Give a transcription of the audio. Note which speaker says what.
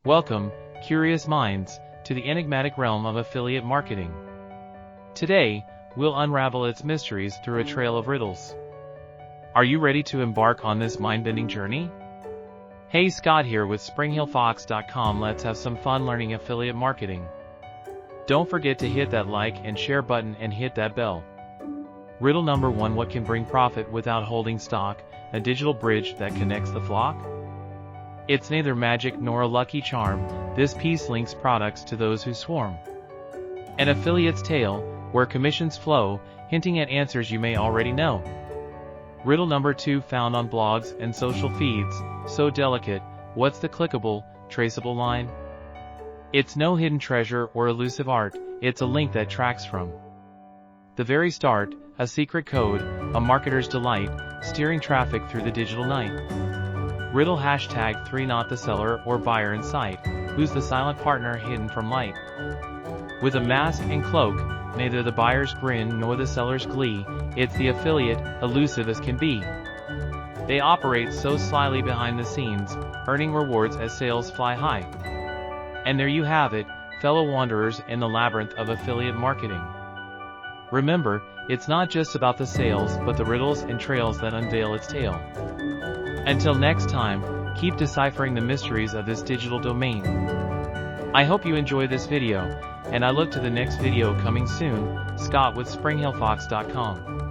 Speaker 1: Welcome, curious minds, to the enigmatic realm of affiliate marketing. Today, we'll unravel its mysteries through a trail of riddles. Are you ready to embark on this mind-bending journey? Hey, Scott here with SpringHillFox.com. Let's have some fun learning affiliate marketing. Don't forget to hit that like and share button and hit that bell. Riddle number 1: what can bring profit without holding stock? A digital bridge that connects the flock? It's neither magic nor a lucky charm. This piece links products to those who swarm. An affiliate's tale, where commissions flow, hinting at answers you may already know. Riddle number 2, found on blogs and social feeds. So delicate, what's the clickable, traceable line? It's no hidden treasure or elusive art, it's a link that tracks from the very start, a secret code, a marketer's delight, steering traffic through the digital night. Riddle #3: not the seller or buyer in sight, who's the silent partner hidden from light? With a mask and cloak, neither the buyer's grin nor the seller's glee, it's the affiliate, elusive as can be. They operate so slyly behind the scenes, earning rewards as sales fly high. And there you have it, fellow wanderers in the labyrinth of affiliate marketing. Remember, it's not just about the sales but the riddles and trails that unveil its tale. Until next time, keep deciphering the mysteries of this digital domain. I hope you enjoy this video, and I look to the next video coming soon. Scott with SpringHillFox.com.